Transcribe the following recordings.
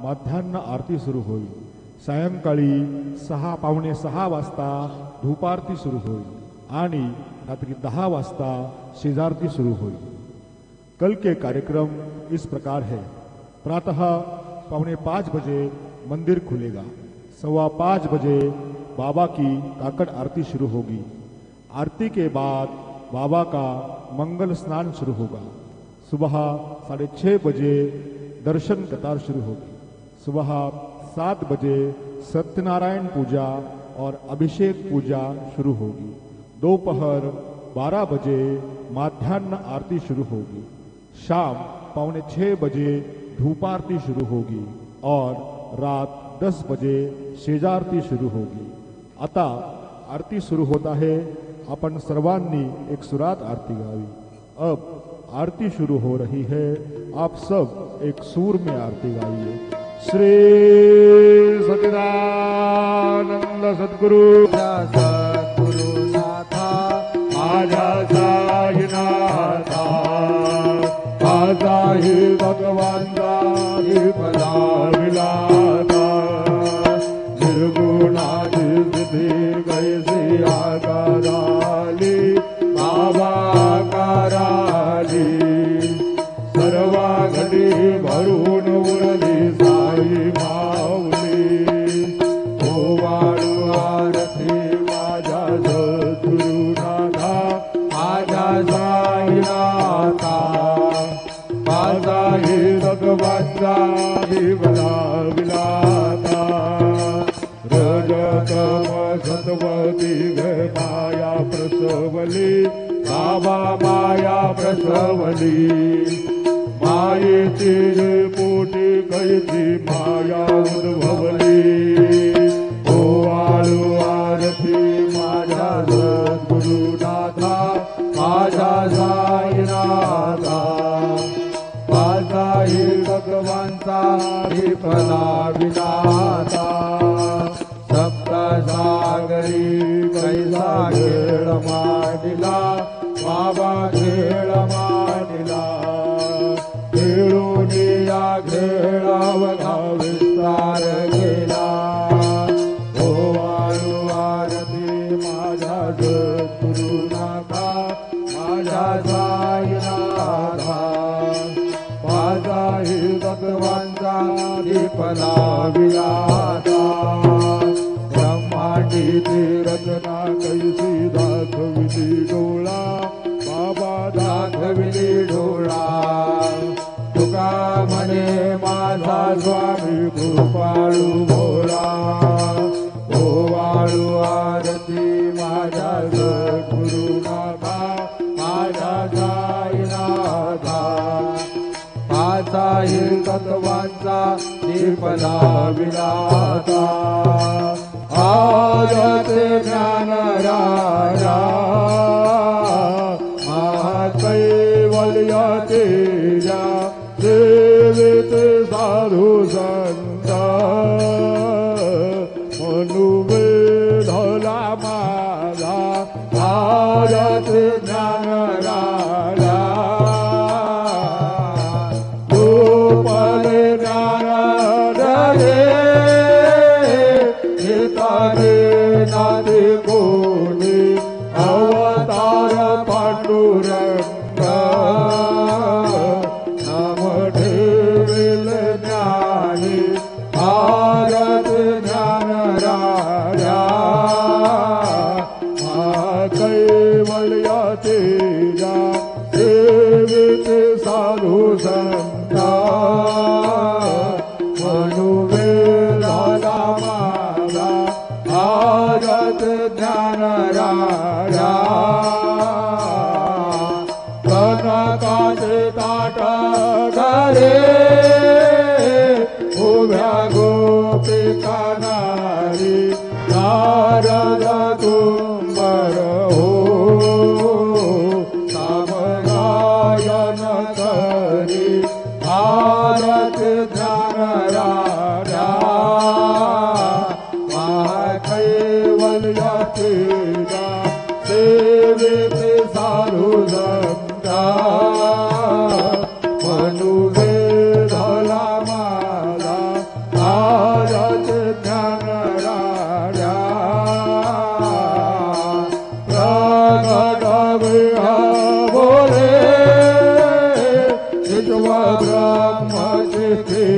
मध्यान्ह आरती सुरू होईल। सायंकाळी 6 पावणे 6 वाजता धूपारती सुरू होईल आणि रात्रि 10 वाजता शेजारती शुरू हुई। कल के कार्यक्रम इस प्रकार है। प्रातः 4:45 बजे मंदिर खुलेगा। 5:15 बजे बाबा की काकड़ आरती शुरू होगी। आरती के बाद बाबा का मंगल स्नान शुरू होगा। सुबह 6:30 बजे दर्शन कतार शुरू होगी। सुबह 7 बजे सत्यनारायण पूजा और अभिषेक पूजा शुरू होगी। दोपहर 12 बजे माध्यान्ह आरती शुरू होगी। शाम 5:45 बजे धूपारती शुरू होगी और रात 10 बजे शेजारती शुरू होगी। आता आरती सुरू होता है। आपण सर्वांनी एक सुरात आरती गावी। अब आरती शुरू हो रही है। आप सब एक सूर में आरती गाइए। श्री सच्चिदानंद सद्गुरु माझा साईनाथा माझाही भगवानचा विफला विलाता निर्गुणाची सिद्धी कैसी आकाराली बाबा आकाराली सर्वा घडी भरून उरली साई माऊली ओ वाळू आरती माझ्या सद्गुरुनाथा माझ्या साईनाथा माझाही भगवानचा विफला विलाता रजतम सत्वती माया प्रसवली बाबा माया प्रसवली मायेची पोटी कैची माया उद्भवली ओ वाळू आरती माझ्या सद्गुरुनाथा माझ्या साईनाथा माझाही भगवानचा विफला विलाता सप्त सागरी कैसा खेळ मांडिला बाबा खेळ मांडिला खेळून या खेळावधा विस्तार केला ओ वाळू आरती माझ्या सद्गुरुनाथा माझ्या साईनाथा माझाही भगवानचा विफला विलाता ब्रह्मांडीची रचना कैसी दाखविली डोळा बाबा दाखविली डोळा तुका म्हणे माझा स्वामी कृपाळू भोळा ओ वाळू आरती माझ्या सद्गुरुनाथा माझ्या साईनाथा माझाही तत्वांचा विफला विलाता आजते ज्ञान राजा महाकैवल्य तेजा सेवित साधु संत मनुवेधला माझा आजते ज्ञान राजा गोपाले ज्ञान रे नादे कोणी अवतार पांडुरंग नाम ठेविल ज्ञानी भारत ज्ञान राजा कैवल्य तेजा सेवित साधु संता मनुवेला माझा भारत ज्ञान राजा कनकाचे ताट घरे उभ्या गोप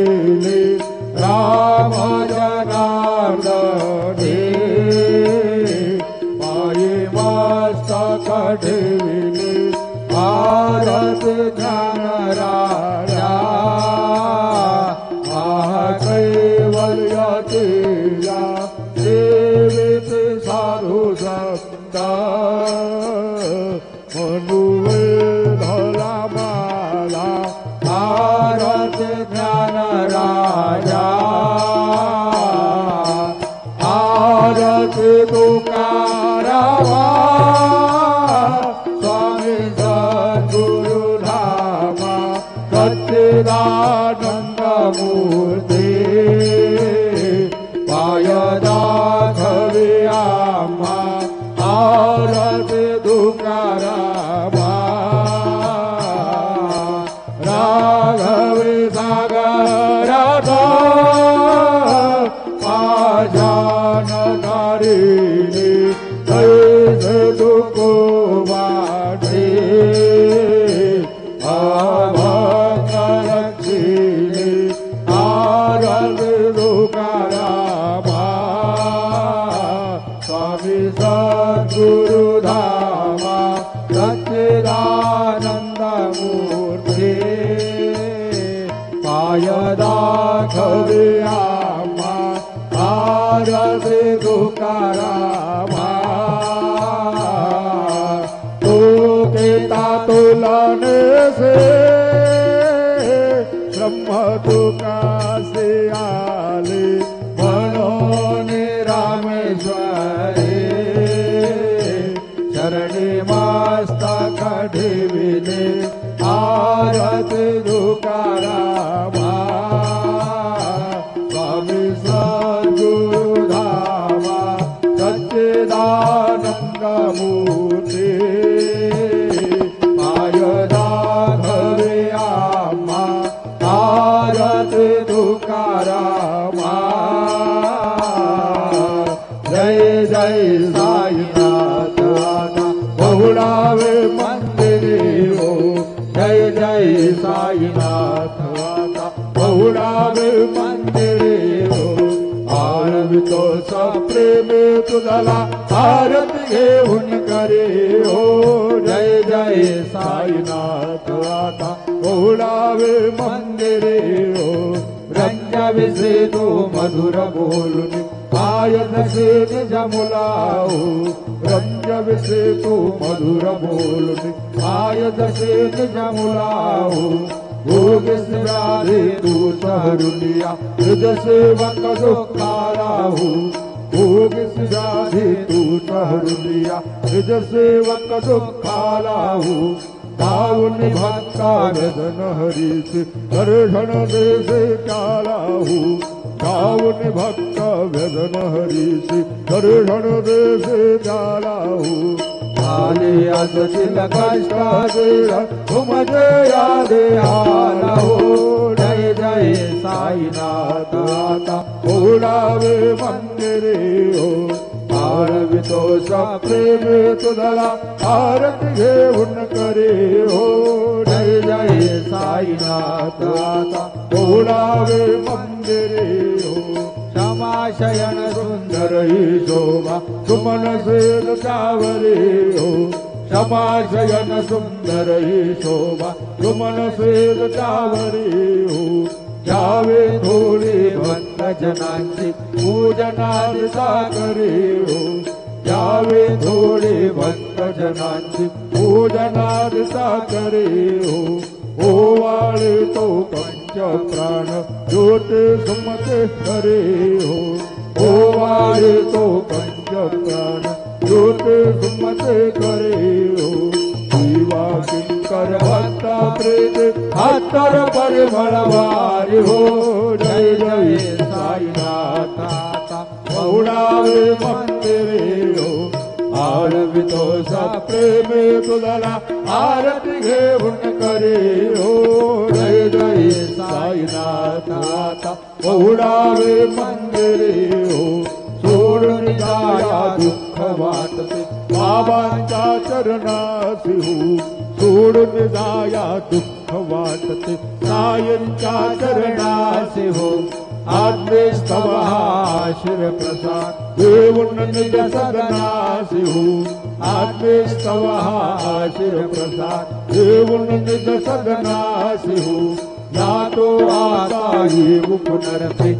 ठेविले राम जनार्दने पायी मस्तक ठेविले भारत ज्ञान राजा कैवल्य तेजा सेवित साधु संत मनुवेधला माला भारत ज्ञान राजा भारत तुकारामा स्वामी सद्गुरु धामा सच्चिदानंद मूर्ति पायदा खवियामा भारत तुकारामा राघव सागरदा पाजान नारिणी कैसे तुको बाटे अभक्त रक्षिणी भारत तुकारामा स्वामी सद्गुरु धामा सच्चिदानंद मूर्ति पायदा खवियामा भारत तुकारामा तो केता तुलने से ब्रह्म तुका से आले मनोने रामेश्वरे शरणी मस्तक ठेविले भारत तुकारामा स्वामी सद्गुरु धामा सच्चिदानंद मूर्ति पायदा खवियामा भारत तुकारामा जय जय साईनाथ बहुड़ावे मंदिरे हो जय जय साईनाथ बहुड़ावे मंदिरे हो आरवितो सप्रेमे तुझला आरती घेऊन करे हो जय जय साईनाथ आता बहुड़ावे मंदिरे हो रंजविसे तो मधुर बोलून आयत से निज मुलाओ रंजविसे तो मधुर बोलून आयत से निज मुलाओ भोग राधे तू सहरुलिया हृदय सेवक दुखाराहु भोग राधे तू सहरुलिया हृदय सेवक दुखाराहु दाऊन भक्ता वेदन हरीश दर्शन देशे कालाहु दाऊन भक्त वेदन हरीश दर्शन देशे कालाहु आले अजचिल कष्ट देह तुमजे यादे आलाहो जय जय साईनाथ आता उडावे मंदिरे हो आरवितो सप्रेमे तुझला आरती घेऊन करे हो जय जय साईनाथ आता उडावे मंदिरे हो क्षमाशयन सुंदर ही शोभा सुमन सेन चावरे हो क्षमाशयन सुंदर ही शोभा सुमन सेन चावरे हो जावे थोडी भक्त जनांची पूजनाद सागरे हो जावे थोडे भक्त जनांची पूजनाद सागरे हो ओवाळे तो पंच प्राण ज्योते सुमते करे हो ओवाळे तो पंच प्राण ज्योते सुमते करे हो जीवा किंकर भक्ता प्रेत हातर परिमळ वारी हो जय जय साईनाथ बहुड़ावे मंदिरे हो आरवितो सप्रेमे तुझला आरती घेऊन करे हो जय जय साईनाथ बहुड़ावे मंदिरे हो सोडून जाया दुःख वाटते बाबांच्या चरणासी हो सोडून जाया दुःख सुख वाटते सायंच्या चरणासे हो आत्मेश तव हा शिर प्रसाद देऊन निज सदनासी हो आत्मेश तव हा शिर प्रसाद देऊन निज सदनासी हो जातो आता ही उपनरते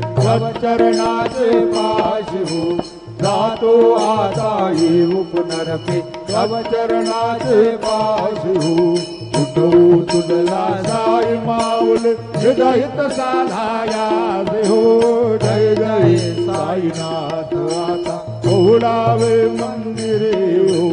चरणाचे पाशी हो जातो आता ही उपनरते चरणाचे पाशी हो उठवू तुझला साई माऊल हृदयत साधाया हो जय जय साईनाथ आता ओढावे मंदिरे हो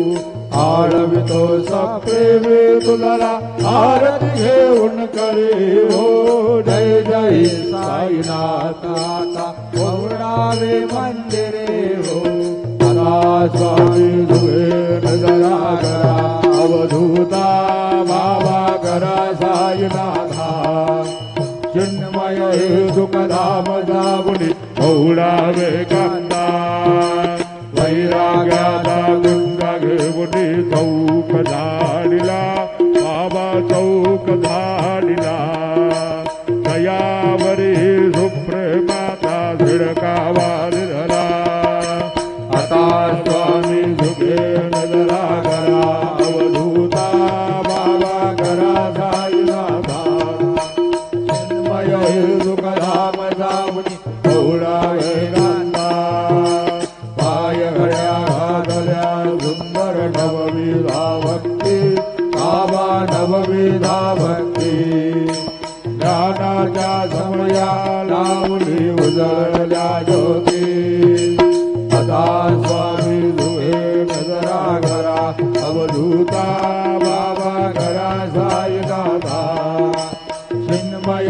आळवितो सप्रेमे तुला आरती घेऊन करे हो जय जय साईनाथ आता ओढावे मंदिरे हो आता स्वामी दुहेन दया करा अवधूता बाबा करा साईनाथा चिन्मय दुःखधाम जावणी ओढावे कांदा वैराग्याचा गुंगा घेऊनी चौक झाडिला बाबा चौक झाडिला दयावरी सुप्रेमाचा झिडकावा धरा आता स्वामी सुखेन जरा करा अवधूता बाबा करा साईनाथा चिन्मय दुःखधाम जावणी ओढावे कांदा पाय घड्या घातल्या सुंदर नवविधा भक्ती बाबा नवविधा भक्ती ज्ञानाच्या समया लावली उजळल्या ज्योती सदा स्वामी दुहे नजरा करा अवधूता बाबा करा साईनाथा चिन्मय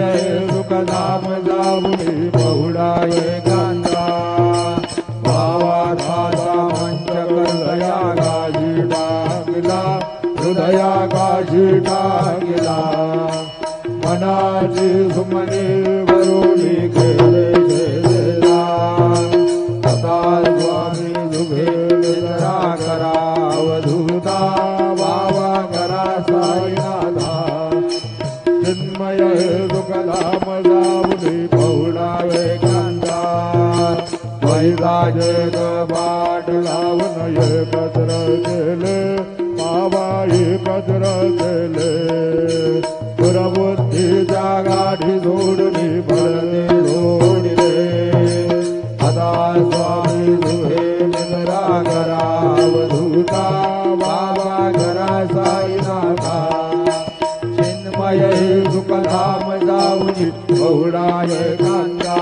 सुखधाम जावणी बहुडाय कांदा भावाचा मंच हृदया गाजी टाकला हृदया गाजी टाकला मनाची सुमने वरोली खेळे खेळला सदा स्वामी दुघे जरा करा अवधूता बाबा करा साईनाथा चिन्मय दुःखधाम जावणी बहुडावे कांदा वैराजक बाट लावून एकत्र केले बाबा एकत्र केले दुर्बुद्धीच्या गाठी जोडली भरणे जोडले आता स्वामी दुहे निद्रा करा अवधूता बाबा करा साईनाथा चिन्मय सुखधाम जाऊनी बहुडाय कांदा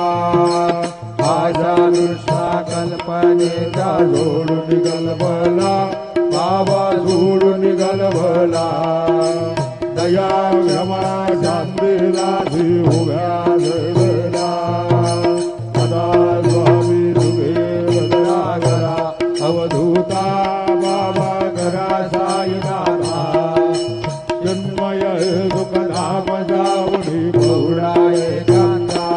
आजा कृष्णा कल्पनेचा जोडून गलबला बाबा जोडून गलबला दया क्षमा शांतीला उभ्या धरला सदा स्वामी तुझे दया करा अवधूता बाबा करा साईनाथा चिन्मय दुःखधाम जाऊनी बहुडाय कांदा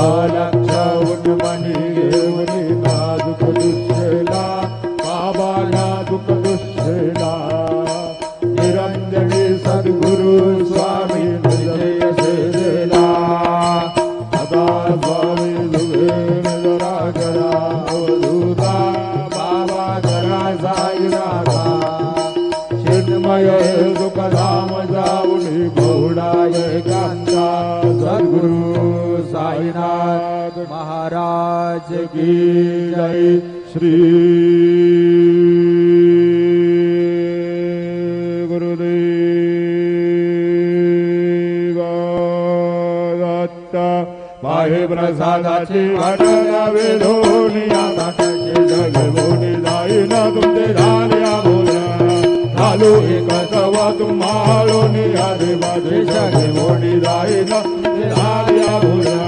अलक्ष उन्मनी घेऊनी नाजुक दुःखेला बाबा नाजुक दुःखेला निरंजनी सद्गुरु स्वामी जय सेला सदा स्वामी दुहे जरा करा अवधूता बाबा करा साईनाथा चिन्मय दुःखधाम जाऊनी बहुडाय कांदा सद्गुरु साईनाथ महाराज की जय श्री पाहे प्रसादाची वाटण्या वेधोनिया ताटाचे जगवोनी जाईना तुमचे झाल्या बोल्या चालू एक सवा तुम्हालो निहारे माझे जगवोनी जाईना तुमचे झाल्या बोल्या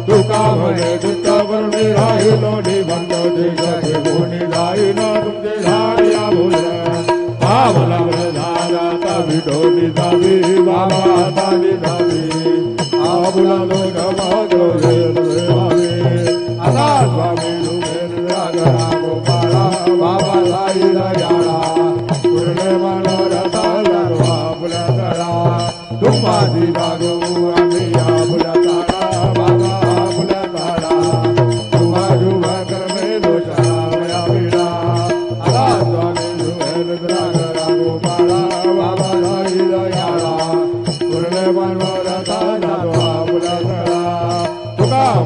तुका म्हणे दुःखावरणी राहिलो निबंध ते जगवोनी जाईना तुमचे झाल्या बोल्या पावला झाला तवी डोली जावी बाबा ताली जावी आबुला लोक मागो आता स्वामी दुहेन रागरा गोपाळा बाबा साई दयाळा पूर्ण मनोरथा सर्व आपल्या तळा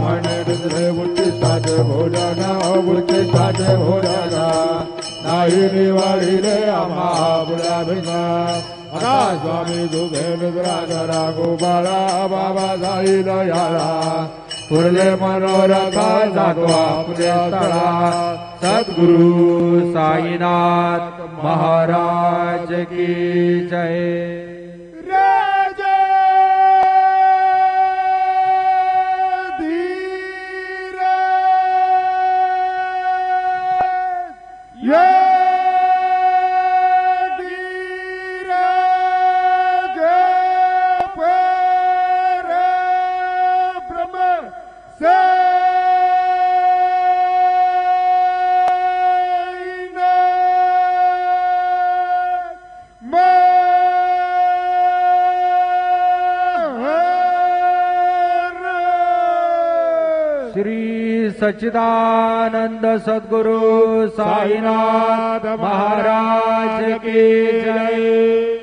म्हणे दुसरे उच्चिष्टाचे भोजन उच्चिष्टाचे भोजन नाही निवाडिले आम्हा बुड्या भिना आता स्वामी दुबेल राजा गोपाळा बाबा जाईल याला पुरले मनोरथा जातो आपल्या स्थळा सद्गुरु साईनाथ महाराज की जय. श्री सच्चिदानंद सद्गुरु साईनाथ महाराज की जय.